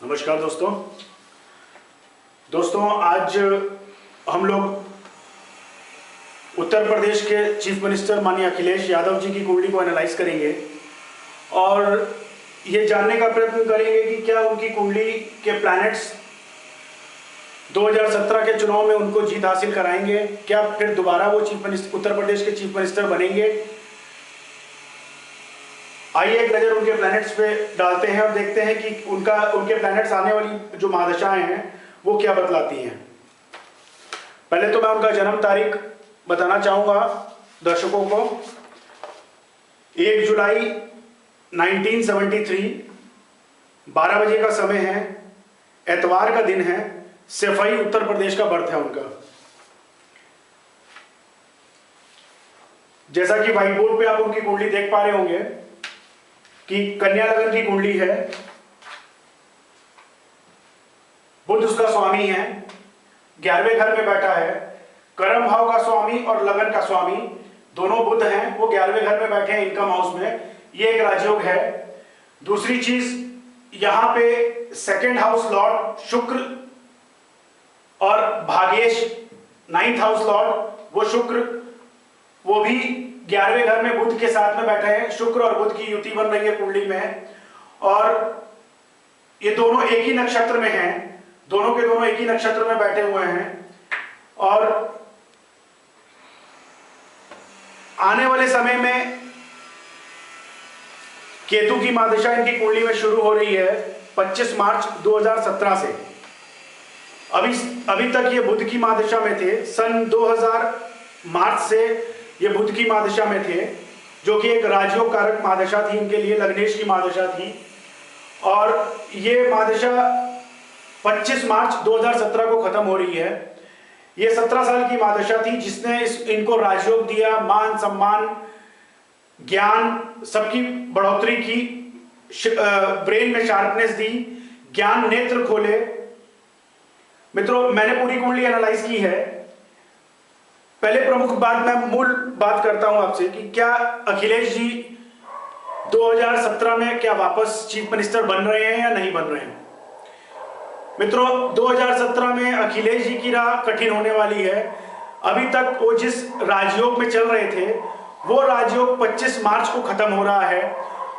नमस्कार दोस्तों आज हम लोग उत्तर प्रदेश के चीफ मिनिस्टर माननीय अखिलेश यादव जी की कुंडली को एनालाइज करेंगे और ये जानने का प्रयत्न करेंगे कि क्या उनकी कुंडली के प्लैनेट्स 2017 के चुनाव में उनको जीत हासिल कराएंगे, क्या फिर दोबारा वो उत्तर प्रदेश के चीफ मिनिस्टर बनेंगे। आइए एक नज़र उनके प्लैनेट्स पे डालते हैं और देखते हैं कि उनके प्लैनेट्स आने वाली जो महादशाएं हैं वो क्या बतलाती हैं। पहले तो मैं उनका जन्म तारीख बताना चाहूँगा दर्शकों को। 1 जुलाई 1973 12 बजे का समय है, एतवार का दिन है, सफाई उत्तर प्रदेश का बर्थ है उनका। जैसा कि व्हाइट बोर्ड पे आप उनकी कुंडली देख पा रहे होंगे कि कन्या लगन की कुंडली है, बुध उसका स्वामी है, 11वें घर में बैठा है, कर्म भाव का स्वामी और लगन का स्वामी दोनों बुध हैं, वो 11वें घर में बैठे हैं इनकम हाउस में। ये एक राजयोग है। दूसरी चीज यहां पे सेकंड हाउस लॉर्ड शुक्र और भाग्येश 9th हाउस लॉर्ड वो शुक्र, वो भी 11वें घर में बुध के साथ में बैठे हैं। शुक्र और बुध की युति बन रही है कुंडली में और ये दोनों एक ही नक्षत्र में हैं, दोनों के दोनों एक ही नक्षत्र में बैठे हुए हैं। और आने वाले समय में केतु की महादशा इनकी कुंडली में शुरू हो रही है 25 मार्च 2017 से। अभी तक ये बुध की महादशा में थे। सन 2000 मार्च से ये बुध की महादशा में थे, जो कि एक राजयोग कारक महादशा थी इनके लिए, लग्नेश की महादशा थी। और ये महादशा 25 मार्च 2017 को खत्म हो रही है। ये 17 साल की महादशा थी जिसने इनको राजयोग दिया, मान सम्मान, ज्ञान, सबकी बढ़ोतरी की, ब्रेन में शार्पनेस दी, ज्ञान नेत्र खोले। मित्रों, मैंने पूरी कुंडली एनालाइज की है। पहले प्रमुख बात, मैं मूल बात करता हूं आपसे कि क्या अखिलेश जी 2017 में क्या वापस चीफ मिनिस्टर बन रहे हैं या नहीं बन रहे हैं। मित्रों, 2017 में अखिलेश जी की राह कठिन होने वाली है। अभी तक वो जिस राजयोग में चल रहे थे वो राजयोग 25 मार्च को खत्म हो रहा है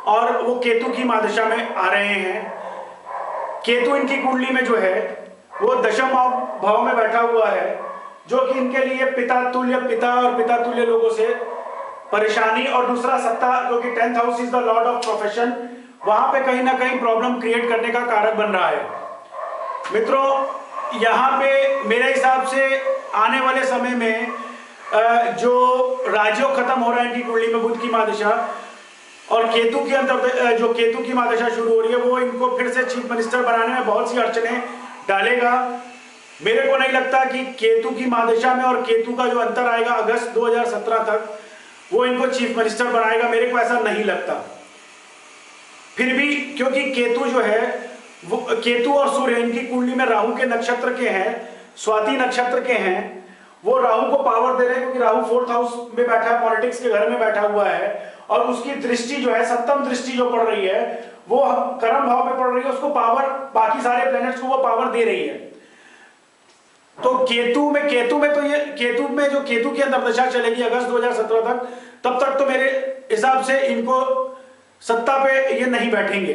और वो केतु की महादशा में आ रहे हैं। केतु इनकी कुंडली में जो है वो दशम भाव में बैठा हुआ है, जो कि इनके लिए पिता और पिता तुल्य लोगों से परेशानी, और दूसरा सत्ता, जो कि 10th house is the Lord of profession, वहां पे कहीं ना कहीं प्रॉब्लम क्रिएट करने का कारक बन रहा है। मित्रों, यहाँ पे मेरे हिसाब से आने वाले समय में जो राजयोग खत्म हो रहा है इनकी कुंडली में, बुध की महादशा और केतु के अंतर जो केतु की महादशा शुरू हो रही है, वो इनको फिर से चीफ मिनिस्टर बनाने में बहुत सी अड़चने डालेगा। मेरे को नहीं लगता कि केतु की महादशा में और केतु का जो अंतर आएगा अगस्त 2017 तक, वो इनको चीफ मिनिस्टर बनाएगा। मेरे को ऐसा नहीं लगता। फिर भी क्योंकि केतु जो है वो, केतु और सूर्य इनकी कुंडली में राहु के नक्षत्र के हैं, स्वाति नक्षत्र के हैं, वो राहु को पावर दे रहे हैं क्योंकि राहु 4th हाउस में बैठा है, पॉलिटिक्स के घर में बैठा हुआ है। और उसकी दृष्टि जो है, सप्तम दृष्टि जो पड़ रही है वो कर्म भाव में पड़ रही है, उसको पावर, बाकी सारे प्लैनेट्स को वो पावर दे रही है। तो केतु में तो ये केतु की अंतर्दशा चलेगी अगस्त 2017 तक, तब तक तो मेरे हिसाब से इनको सत्ता पे ये नहीं बैठेंगे।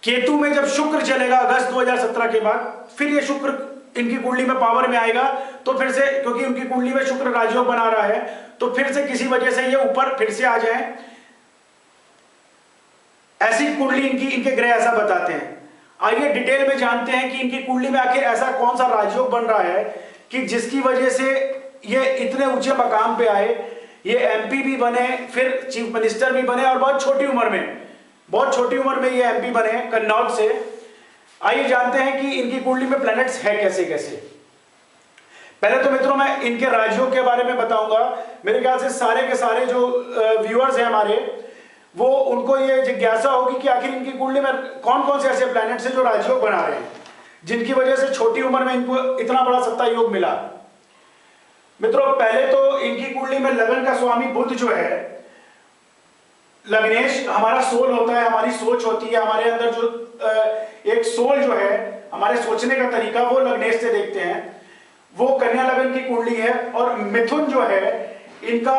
केतु में जब शुक्र चलेगा अगस्त 2017 के बाद, फिर ये शुक्र इनकी कुंडली में पावर में आएगा, तो फिर से, क्योंकि उनकी कुंडली में शुक्र राजयोग बना रहा है, तो फिर से किसी वजह से ये ऊपर फिर से आ जाए। ऐसी कुंडली इनके ग्रह ऐसा बताते हैं। आइए डिटेल में जानते हैं कि इनकी कुंडली में आखिर ऐसा कौन सा राजयोग बन रहा है कि जिसकी वजह से ये इतने ऊंचे मकाम पे आए, ये एमपी भी बने, फिर चीफ मिनिस्टर भी बने, और बहुत छोटी उम्र में ये एमपी बने कन्नौज से। आइए जानते हैं कि इनकी कुंडली में प्लैनेट्स है कैसे कैसे। पहले तो मित्रों मैं इनके राजयोग के बारे में बताऊंगा। मेरे ख्याल से सारे के सारे जो व्यूअर्स हैं हमारे, वो उनको ये जिज्ञासा होगी कि आखिर इनकी कुंडली में कौन कौन से ऐसे प्लैनेट्स हैं जो राजयोग बना रहे हैं, जिनकी वजह से छोटी उम्र में इनको इतना बड़ा सत्ता योग मिला। मित्रों, पहले तो इनकी कुंडली में लगन का स्वामी बुध जो है, लग्नेश हमारा सोल होता है, हमारी सोच होती है, हमारे अंदर जो एक सोल जो है, हमारे सोचने का तरीका, वो लग्नेश से देखते हैं। वो कन्या लगन की कुंडली है। और मिथुन जो है इनका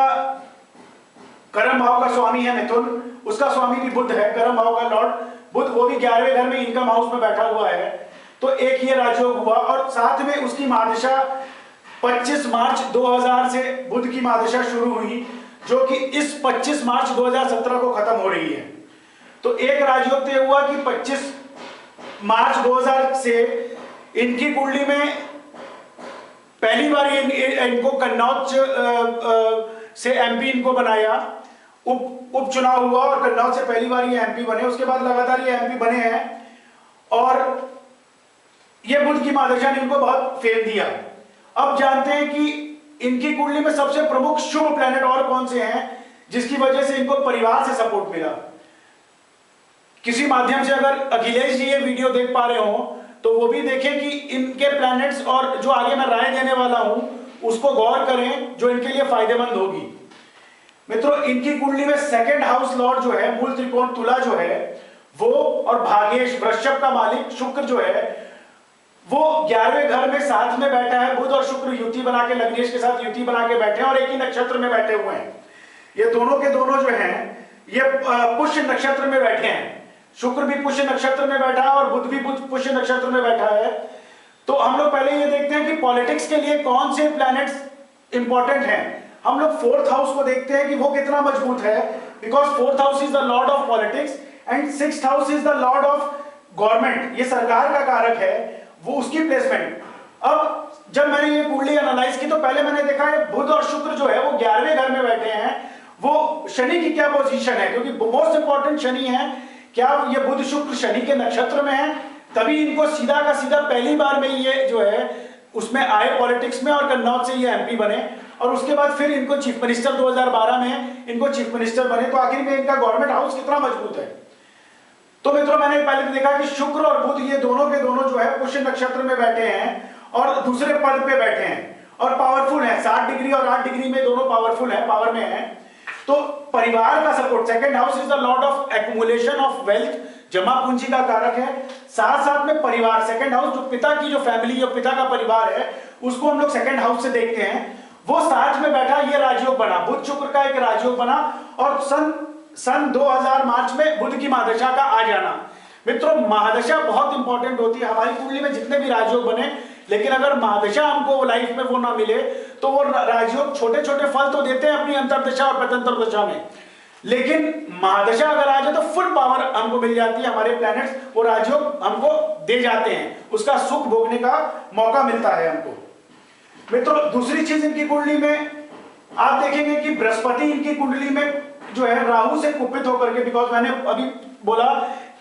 कर्म भाव का स्वामी है मिथुन, उसका स्वामी भी बुध है, कर्म भाव का लॉर्ड बुध, वो भी 11वें घर में इनकम हाउस में बैठा हुआ है। तो एक ये राजयोग हुआ और साथ में उसकी महादशा 25 मार्च 2000 से बुध की महादशा शुरू हुई, जो कि इस 25 मार्च 2017 को खत्म हो रही है। तो एक राजयोग तय हुआ कि 25 मार्च 2000 से इनकी कुंडली में पहली बार इनको कन्नौज से एमपी इनको बनाया, उपचुनाव हुआ और कन्नौज से पहली बार ये एमपी बने। उसके बाद लगातार ये एमपी बने हैं और ये बुध की महादशा ने इनको बहुत फेल दिया। अब जानते हैं कि इनकी कुंडली में सबसे प्रमुख शुभ प्लैनेट और कौन से हैं जिसकी वजह से इनको परिवार से सपोर्ट मिला। किसी माध्यम से अगर अखिलेश जी ये वीडियो देख पा रहे हो तो वो भी देखें कि इनके प्लैनेट्स और जो आगे मैं राय देने वाला हूं उसको गौर करें, जो इनके लिए फायदेमंद होगी। मित्रों, इनकी कुंडली में सेकंड हाउस लॉर्ड जो है, मूल त्रिकोण तुला जो है वो, और भाग्येश वृषभ का मालिक शुक्र जो है वो 11वें घर में साथ में बैठा है। बुध और शुक्र युति बना के, लग्नेश के साथ युति बना के बैठे हैं और एक ही नक्षत्र में बैठे हुए हैं। ये दोनों के दोनों जो हैं ये पुष्य नक्षत्र में बैठे हैं। शुक्र भी पुष्य नक्षत्र में बैठा है और बुध भी पुष्य नक्षत्र में बैठा है। तो हम लोग पहले ये देखते हैं कि पॉलिटिक्स के लिए कौन से प्लैनेट्स इंपॉर्टेंट हैं। हम लोग फोर्थ हाउस को देखते हैं कि वो कितना मजबूत है, because fourth house is the Lord of politics and sixth house is the Lord of government. ये सरकार का कारक है, वो उसकी प्लेसमेंट। अब जब मैंने ये कुंडली एनालाइज की तो पहले मैंने देखा है बुध और शुक्र जो है वो 11वें घर में बैठे हैं। वो शनि की क्या पोजीशन है, क्योंकि मोस्ट इंपॉर्टेंट शनि है। क्या ये बुध शुक्र शनि के नक्षत्र में है, तभी इनको सीधा का सीधा पहली बार में ये जो है उसमें आए पॉलिटिक्स में और कन्नौज से ये एमपी बने और उसके बाद फिर इनको चीफ मिनिस्टर 2012 में इनको चीफ मिनिस्टर बने। तो आखिर में इनका गवर्नमेंट हाउस कितना मजबूत है। तो मित्रों, मैंने पहले देखा कि शुक्र और बुध ये दोनों के दोनों जो है पुष्य नक्षत्र में बैठे हैं और दूसरे पद पे बैठे हैं और पावरफुल है। 60 डिग्री और 8 डिग्री में दोनों पावरफुल है, पावर में है। तो परिवार का support, second house is the Lord of accumulation of wealth, जमा पूंजी का कारक है। साथ साथ में परिवार, सेकंड हाउस जो पिता की जो फैमिली, जो पिता का परिवार है, उसको हम लोग सेकंड हाउस से देखते हैं। वो साथ में बैठा, ये राजयोग बना, बुध शुक्र का एक राजयोग बना और सन 2000 मार्च में बुध की महादशा का आ जाना। मित्रों, महादशा बहुत इंपॉर्टेंट होती है। हमारी कुंडली में जितने भी राजयोग बने, लेकिन अगर महादशा हमको लाइफ में वो ना मिले तो वो राजयोग छोटे छोटे फल तो देते हैं अपनी अंतरदशा और प्रत्यंतर दशा में, लेकिन महादशा अगर आ जाए तो फुल पावर हमको मिल जाती है। हमारे प्लैनेट्स वो राजयोग हमको दे जाते हैं, उसका सुख भोगने का मौका मिलता है हमको। मित्रों, दूसरी चीज इनकी कुंडली में आप देखेंगे कि बृहस्पति इनकी कुंडली में जो है राहु से कुपित होकर के, बिकॉज मैंने अभी बोला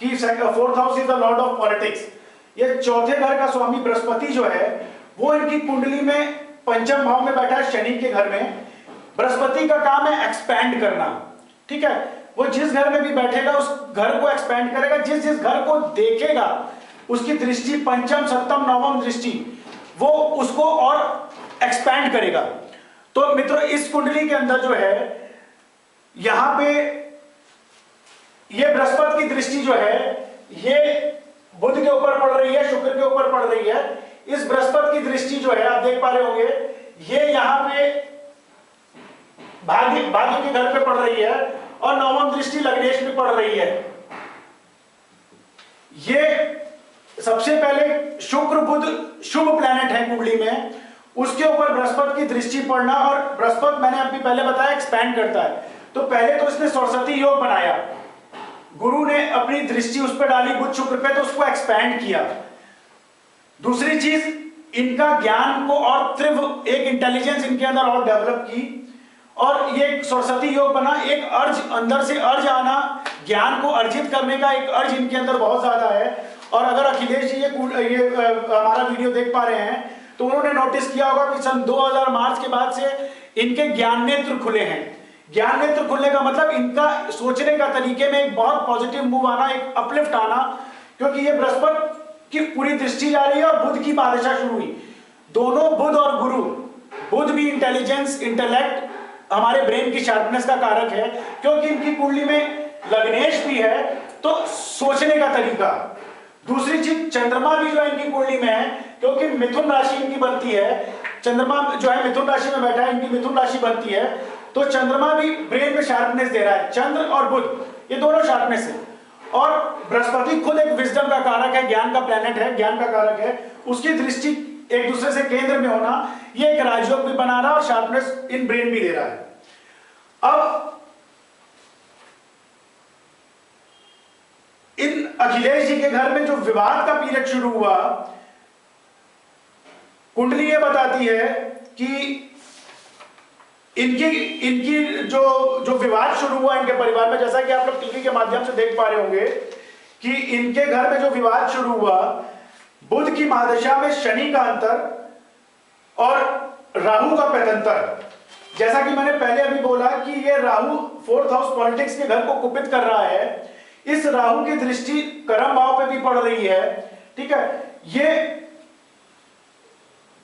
कि fourth house is the Lord of politics, ये चौथे घर का स्वामी बृहस्पति जो है वो इनकी कुंडली में पंचम भाव में बैठा है शनि के घर में। बृहस्पति का काम है एक्सपैंड करना, ठीक है। वो जिस घर में भी बैठेगा उस घर को एक्सपैंड करेगा, जिस जिस घर को देखेगा उसकी दृष्टि, पंचम सप्तम नवम दृष्टि, वो उसको और एक्सपैंड करेगा। तो मित्रों, इस कुंडली के अंदर जो है यहां पे ये बृहस्पति की दृष्टि जो है ये बुध के ऊपर पड़ रही है, शुक्र के ऊपर पड़ रही है। इस बृहस्पति की दृष्टि जो है आप देख पा रहे होंगे, ये यहां पे भाग्य के घर पे पड़ रही है और नवम दृष्टि लग्नेश में पड़ रही है। ये सबसे पहले शुक्र बुध शुभ प्लैनेट है कुंडली में, उसके ऊपर बृहस्पति की दृष्टि पड़ना, और बृहस्पति मैंने अभी पहले बताया एक्सपैंड करता है। तो पहले तो इसने सरस्वती योग बनाया, गुरु ने अपनी दृष्टि उस पर डाली बुध शुक्र पे, तो उसको एक्सपैंड किया। दूसरी चीज, इनका ज्ञान को और तीव्र, एक इंटेलिजेंस इनके अंदर और डेवलप की, और ये सरस्वती योग बना। एक अर्ज, अंदर से अर्ज आना, ज्ञान को अर्जित करने का एक अर्ज इनके अंदर बहुत ज्यादा है। और अगर अखिलेश जी ये हमारा वीडियो देख पा रहे हैं तो उन्होंने नोटिस किया होगा कि सन 2000 मार्च के बाद से इनके ज्ञान नेत्र खुले हैं। ज्ञान नेत्र खुलने का मतलब इनका सोचने का तरीके में एक बहुत पॉजिटिव मूव आना, एक अपलिफ्ट आना, क्योंकि ये बृहस्पति की पूरी दृष्टि जा रही है और बुध की महादशा शुरू हुई। दोनों बुध और गुरु, बुध भी इंटेलिजेंस, इंटेलेक्ट, हमारे ब्रेन की शार्पनेस का कारक है, क्योंकि इनकी कुंडली में लग्नेश भी है, तो सोचने का तरीका। दूसरी चीज, चंद्रमा भी जो है इनकी कुंडली में है, क्योंकि मिथुन राशि इनकी बनती है, चंद्रमा जो है मिथुन राशि में बैठा है, इनकी मिथुन राशि बनती है, तो चंद्रमा भी ब्रेन में शार्पनेस दे रहा है। चंद्र और बुध ये दोनों शार्पनेस है। और बृहस्पति खुद एक विजडम का कारक है, ज्ञान का प्लेनेट है, ज्ञान का कारक है, उसकी दृष्टि एक दूसरे से केंद्र में होना, ये एक राजयोग भी बना रहा है और शार्पनेस इन ब्रेन भी दे रहा है। अब इन अखिलेश जी के घर में जो विवाद का पीरियड शुरू हुआ, कुंडली ये बताती है कि इनकी जो विवाद शुरू हुआ इनके परिवार में, जैसा कि आप लोग टीवी के माध्यम से देख पा रहे होंगे कि इनके घर में जो विवाद शुरू हुआ, बुध की महादशा में शनि का अंतर और राहु का पैतंतर। जैसा कि मैंने पहले अभी बोला कि ये राहु 4th हाउस पॉलिटिक्स के घर को कुपित कर रहा है। इस राहु की दृष्टि कर्म भाव पे भी पड़ रही है, ठीक है। ये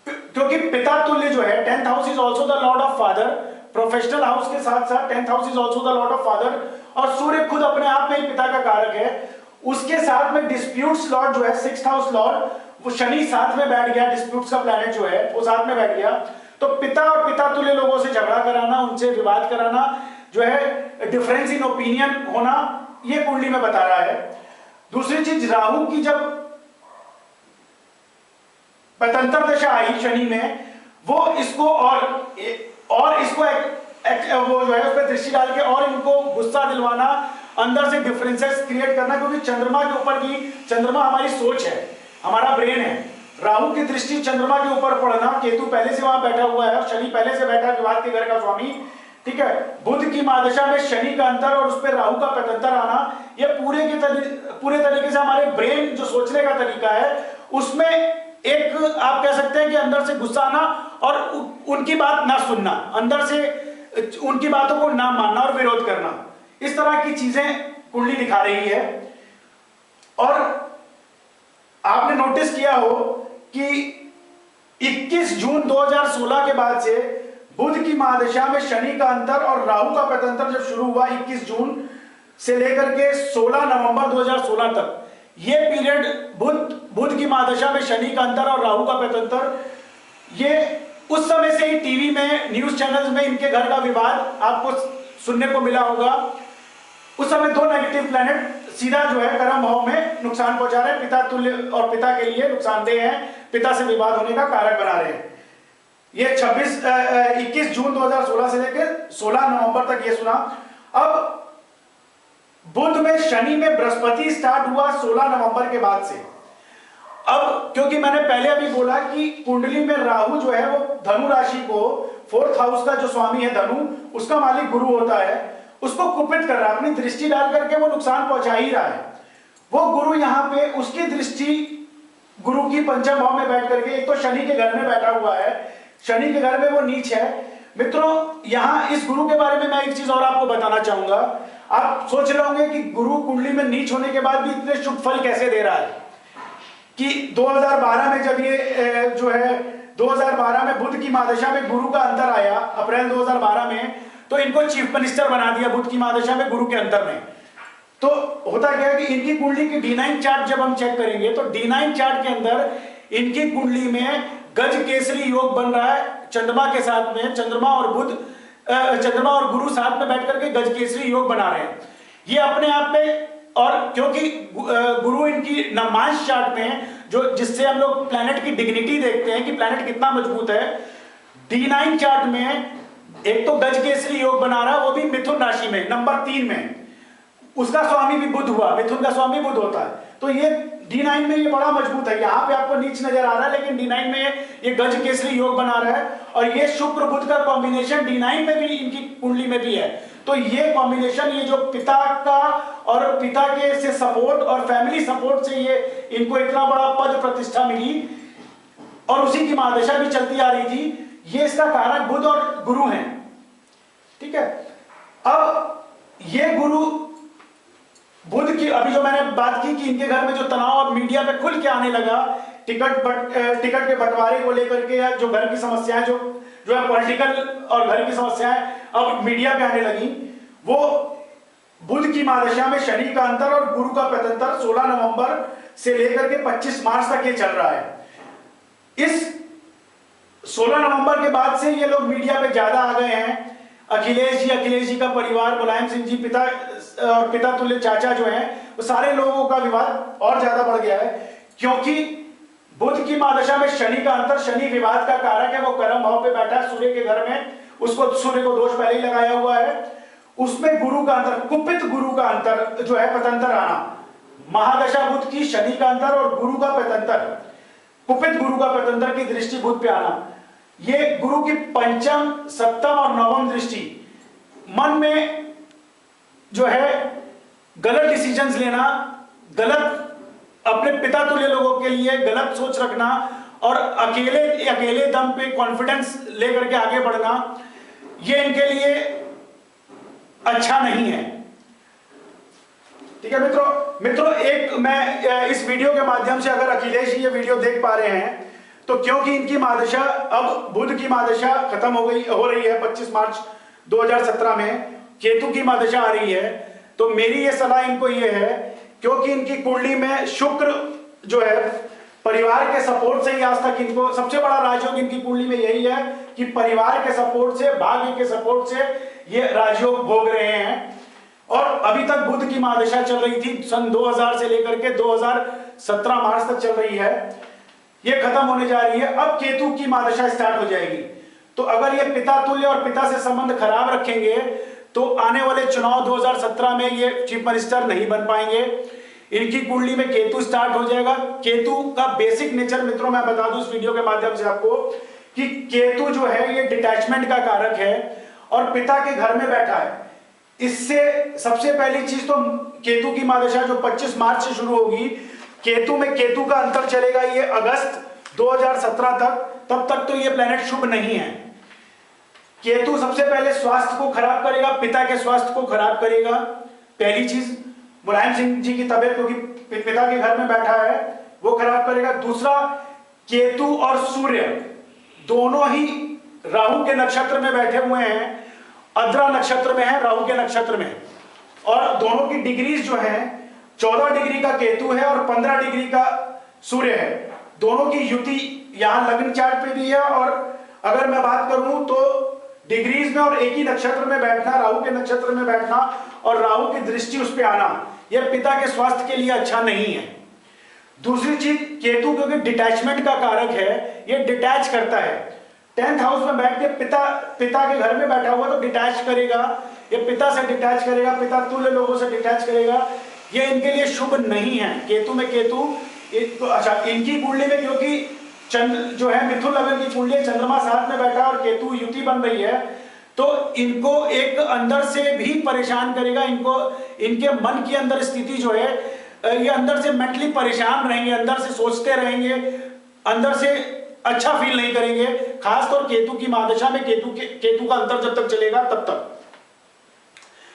क्योंकि पिता तुल्य जो है, 10th house is also the Lord of father, professional house के साथ साथ 10th house is also the Lord of father, और सूर्य खुद अपने आप में ही पिता का कारक है। उसके साथ में डिस्प्यूट्स लॉर्ड जो है 6th हाउस लॉर्ड, वो शनि साथ में बैठ गया, डिस्प्यूट्स का प्लैनेट जो है वो साथ में बैठ गया। तो पिता और पिता तुल्य लोगों से झगड़ा कराना, उनसे विवाद कराना, जो है डिफरेंस इन ओपिनियन होना, ये कुंडली में बता रहा है। दूसरी चीज, राहु की जब पैतंतर दशा आई शनि में, वो इसको और इसको वो जो है उस पर दृष्टि डाल के और इनको गुस्सा दिलवाना, अंदर से डिफरेंसेस क्रिएट करना, क्योंकि चंद्रमा के ऊपर की, चंद्रमा हमारी सोच है, हमारा ब्रेन है। राहु की दृष्टि चंद्रमा के ऊपर पड़ना, केतु पहले से वहां बैठा हुआ है और शनि पहले से बैठा है, विवाद के घर का स्वामी, ठीक है। बुध की महादशा में शनि का अंतर और उस पर राहु का पैतंतर आना, ये पूरे तरीके से हमारे ब्रेन जो सोचने का तरीका है उसमें एक, आप कह सकते हैं कि अंदर से गुस्सा आना और उनकी बात ना सुनना, अंदर से उनकी बातों को ना मानना और विरोध करना, इस तरह की चीजें कुंडली दिखा रही है। और आपने नोटिस किया हो कि 21 जून 2016 के बाद से बुध की महादशा में शनि का अंतर और राहु का पैतंतर जब शुरू हुआ 21 जून से लेकर के 16 नवंबर 2016 तक, ये पीरियड बुध की महादशा में शनि का अंतर और राहु का पैतंतर, ये उस समय से ही टीवी में, न्यूज चैनल्स में इनके घर का विवाद आपको सुनने को मिला होगा। उस समय दो नेगेटिव प्लैनेट सीधा जो है कर्म भाव में नुकसान पहुंचा रहे हैं, पिता तुल्य और पिता के लिए नुकसानदेह है, पिता से विवाद होने का कारक बना रहे हैं। ये 21 जून 2016 से लेकर 16 नवंबर तक ये सुना। अब बुध में शनि में बृहस्पति स्टार्ट हुआ 16 नवंबर के बाद से। अब क्योंकि मैंने पहले अभी बोला कि कुंडली में राहु जो है वो धनु राशि को, 4th हाउस का जो स्वामी है धनु, उसका मालिक गुरु होता है, उसको कुपित कर रहा है, अपनी दृष्टि डाल करके वो नुकसान पहुंचा ही रहा है। वो गुरु यहाँ पे, उसकी दृष्टि गुरु की पंचम भाव में बैठ करके, एक तो शनि के घर में बैठा हुआ है, शनि के घर में वो नीच है। मित्रों, यहाँ इस गुरु के बारे में मैं एक चीज और आपको बताना चाहूंगा। आप सोच रहे होंगे कि गुरु कुंडली में नीच होने के बाद भी इतने शुभ फल कैसे दे रहा है, कि 2012 में जब ये जो है 2012 में बुध की महादशा में गुरु का अंतर आया, अप्रैल 2012 में, तो इनको चीफ मिनिस्टर बना दिया बुध की महादशा में गुरु के अंतर में। तो होता क्या है कि इनकी कुंडली की D9 चार्ट जब हम चेक करेंगे तो D9 चार्ट के अंदर इनकी कुंडली में गज केसरी योग बन रहा है चंद्रमा के साथ में, चंद्रमा और गुरु साथ में बैठ करके गज केसरी योग बना रहे हैं। ये अपने आप में, और क्योंकि गुरु इनकी नवमांश चार्ट में, जो जिससे हम लोग प्लैनेट की डिग्निटी देखते हैं कि प्लैनेट कितना मजबूत है, D9 चार्ट में एक तो गज केसरी योग बना रहा है, वो भी मिथुन राशि में नंबर 3 में, उसका स्वामी भी बुध हुआ, मिथुन का स्वामी बुध होता है। तो ये D9 में ये बड़ा मजबूत है। यहाँ पे आपको नीच नजर आ रहा है, लेकिन D9 में ये गज केसरी योग बना रहा है, और ये शुक्र बुध का कॉम्बिनेशन D9 में भी, इनकी कुंडली में भी है। तो ये कॉम्बिनेशन, ये जो पिता का और पिता के से सपोर्ट और फैमिली सपोर्ट से ये इनको इतना बड़ा पद प्रतिष्ठा मिली, और उसी की महादशा भी चलती आ रही थी, ये इसका कारक बुध और गुरु हैं, ठीक है। अब ये गुरु बुध की, अभी जो मैंने बात की कि इनके घर में जो तनाव अब मीडिया पे खुल के आने लगा, टिकट के बंटवारे को लेकर के, या जो घर की समस्याएं जो है पॉलिटिकल और घर की समस्याएं, अब मीडिया पे आने लगी, वो बुध की महादशा में शनि का अंतर और गुरु का प्रत्यंतर 16 नवंबर से लेकर के 25 मार्च तक ये चल रहा है। इस 16 नवंबर के बाद से ये लोग मीडिया पे ज्यादा आ गए हैं। अखिलेश जी का परिवार, मुलायम सिंह जी पिता और पिता तुल्य चाचा जो हैं, वो सारे लोगों का विवाद और ज्यादा बढ़ गया है, क्योंकि बुध की महादशा में शनि का अंतर, शनि विवाद का कारक है, वो कर्म भाव पे बैठा है सूर्य के घर में, उसको सूर्य को दोष पहले ही लगाया हुआ है। उसमें गुरु का अंतर, कुपित गुरु का अंतर जो है, पतंतर आना, महादशा बुध की शनि का अंतर और गुरु का पतंतर, कुपित गुरु का पतंतर की दृष्टि बुध पे आना, ये गुरु की पंचम, सप्तम और नवम दृष्टि, मन में जो है गलत डिसीजंस लेना, गलत अपने पिता तुल्य लोगों के लिए गलत सोच रखना और अकेले दम पे कॉन्फिडेंस लेकर के आगे बढ़ना, ये इनके लिए अच्छा नहीं है। ठीक है मित्रों, एक मैं इस वीडियो के माध्यम से, अगर अखिलेश जी ये वीडियो देख पा रहे हैं तो, क्योंकि इनकी महादशा, अब बुध की महादशा खत्म हो रही है 25 मार्च 2017 में, केतु की महादशा आ रही है, तो मेरी ये सलाह इनको ये है, क्योंकि इनकी कुंडली में शुक्र जो है परिवार के सपोर्ट से ही आज तक इनको, सबसे बड़ा राजयोग इनकी कुंडली में यही है कि परिवार के सपोर्ट से, भाग्य के सपोर्ट से ये राजयोग भोग रहे हैं। और अभी तक बुध की महादशा चल रही थी, सन 2000 से लेकर के 2017 मार्च तक चल रही है, ये खत्म होने जा रही है। अब केतु की महादशा स्टार्ट हो जाएगी, तो अगर ये पिता तुल्य और पिता से संबंध खराब रखेंगे तो आने वाले चुनाव 2017 में ये चीफ मिनिस्टर नहीं बन पाएंगे। इनकी कुंडली में केतु स्टार्ट हो जाएगा। केतु का बेसिक नेचर मित्रों मैं बता दूं इस वीडियो के माध्यम से आपको, कि केतु जो है ये डिटैचमेंट का कारक है और पिता के घर में बैठा है। इससे सबसे पहली चीज तो केतु की महादशा जो 25 मार्च से शुरू होगी, केतु में केतु का अंतर चलेगा ये अगस्त 2017 तक, तब तक तो ये प्लेनेट शुभ नहीं है। केतु सबसे पहले स्वास्थ्य को खराब करेगा, पिता के स्वास्थ्य को खराब करेगा, पहली चीज। मुलायम सिंह जी की तबीयत, क्योंकि पिता के घर में बैठा है, वो खराब करेगा। दूसरा, केतु और सूर्य दोनों ही राहु के नक्षत्र में बैठे हुए हैं, अद्रा नक्षत्र में है, राहु के नक्षत्र में, और दोनों की डिग्रीज जो है 14 डिग्री का केतु है और 15 डिग्री का सूर्य है। दोनों की युति यहां लग्न चार्ट पे भी है, और अगर मैं बात करूं तो डिग्रीज में और एक ही नक्षत्र में बैठना, राहु के नक्षत्र में बैठना और राहु की दृष्टि उस पर आना, यह पिता के स्वास्थ्य के लिए अच्छा नहीं है। दूसरी चीज, केतु क्योंकि डिटैचमेंट का कारक है, ये डिटैच करता है। 10th हाउस में बैठ के पिता के घर में बैठा हुआ तो डिटैच करेगा, ये पिता से डिटैच करेगा, पिता तुल्य लोगों से डिटैच करेगा, ये इनके लिए शुभ नहीं है। केतु में केतु, अच्छा इनकी कुंडली में क्योंकि चंद्र जो है मिथुन लग्न की कुंडली, चंद्रमा साथ में बैठा और केतु युति बन रही है, तो इनको एक अंदर से भी परेशान करेगा। इनको इनके मन की अंदर स्थिति जो है, ये अंदर से मेंटली परेशान रहेंगे, अंदर से सोचते रहेंगे, अंदर से अच्छा फील नहीं करेंगे। खासतौर केतु की महादशा में केतु का अंतर जब तक चलेगा तब तक।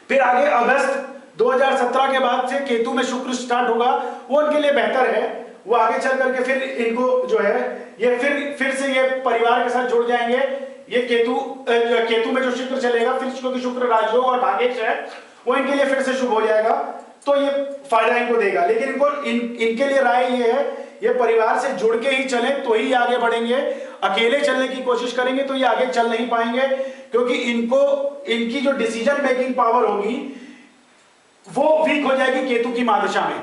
फिर आगे अगस्त 2017 के बाद से केतु में शुक्र स्टार्ट होगा, वो उनके लिए बेहतर है। वो आगे चल करके फिर इनको जो है ये फिर से ये परिवार के साथ जुड़ जाएंगे। ये केतु में जो शुक्र चलेगा, फिर क्योंकि शुक्र राजयोग और भाग्येश है, वो इनके लिए फिर से शुभ हो जाएगा, तो ये फायदा इनको देगा। लेकिन इनके लिए राय ये है, ये परिवार से जुड़ के ही चले तो ही आगे बढ़ेंगे। अकेले चलने की कोशिश करेंगे तो ये आगे चल नहीं पाएंगे, क्योंकि इनकी जो डिसीजन मेकिंग पावर होगी वो वीक हो जाएगी केतु की महादशा में।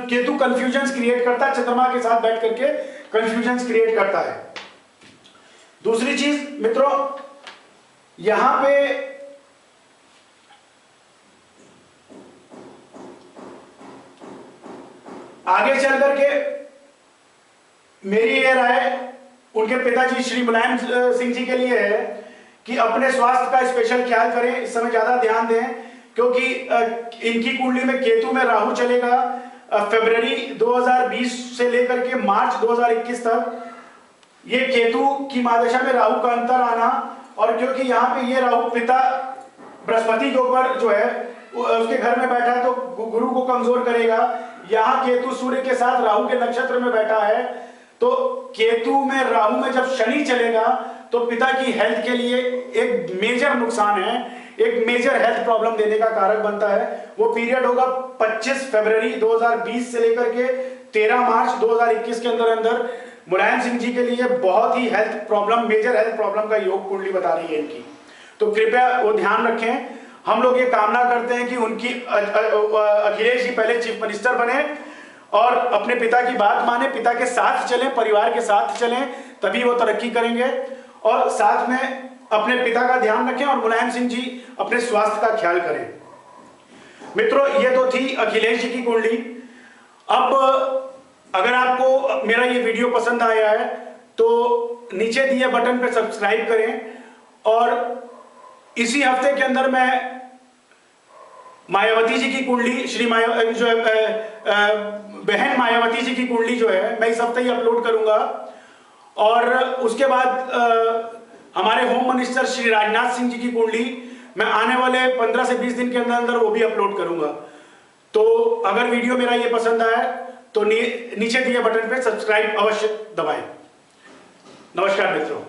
केतु कंफ्यूजन क्रिएट करता है, चंद्रमा के साथ बैठ करके कंफ्यूजन क्रिएट करता है। दूसरी चीज मित्रों, यहां पे आगे चल करके मेरी ये राय उनके पिताजी श्री मुलायम सिंह जी के लिए है कि अपने स्वास्थ्य का स्पेशल ख्याल करें, इस समय ज्यादा ध्यान दें, क्योंकि इनकी कुंडली में केतु में राहु चलेगा फरवरी 2020 से लेकर के मार्च 2021 तक। ये केतु की महादशा में राहु का अंतर आना, और क्योंकि यहाँ पे ये राहु पिता बृहस्पति के ऊपर जो है उसके घर में बैठा है तो गुरु को कमजोर करेगा। यहाँ केतु सूर्य के साथ राहु के नक्षत्र में बैठा है, तो केतु में राहु में जब शनि चलेगा तो पिता की हेल्थ के लिए एक मेजर नुकसान है, एक मेजर हेल्थ प्रॉब्लम देने का कारक बनता है। वो पीरियड होगा 25 फरवरी 2020 से लेकर के 13 मार्च 2021 के अंदर अंदर मुलायम सिंह जी के लिए बहुत ही health problem, major health problem का योग कुंडली बता रही है इनकी। तो कृपया वो ध्यान रखें। हम लोग ये कामना करते हैं कि उनकी अखिलेश जी पहले चीफ मिनिस्टर बने और अपने पिता की बात माने, पिता के साथ चलें, परिवार के साथ चलें, तभी वो तरक्की करेंगे। और साथ में अपने पिता का ध्यान रखें और मुलायम सिंह जी अपने स्वास्थ्य का ख्याल करें। मित्रों, ये तो थी अखिलेश जी की कुंडली। अब अगर आपको मेरा ये वीडियो पसंद आया है तो नीचे दिए बटन पे सब्सक्राइब करें। और इसी हफ्ते के अंदर मैं मायावती जी की कुंडली, बहन मायावती जी की कुंडली जो है मैं इस हफ्ते ही अपलोड करूंगा। और उसके बाद हमारे होम मिनिस्टर श्री राजनाथ सिंह जी की कुंडली मैं आने वाले 15 से 20 दिन के अंदर अंदर वो भी अपलोड करूंगा। तो अगर वीडियो मेरा ये पसंद आया तो नीचे दिए बटन पे सब्सक्राइब अवश्य दबाएं। नमस्कार मित्रों।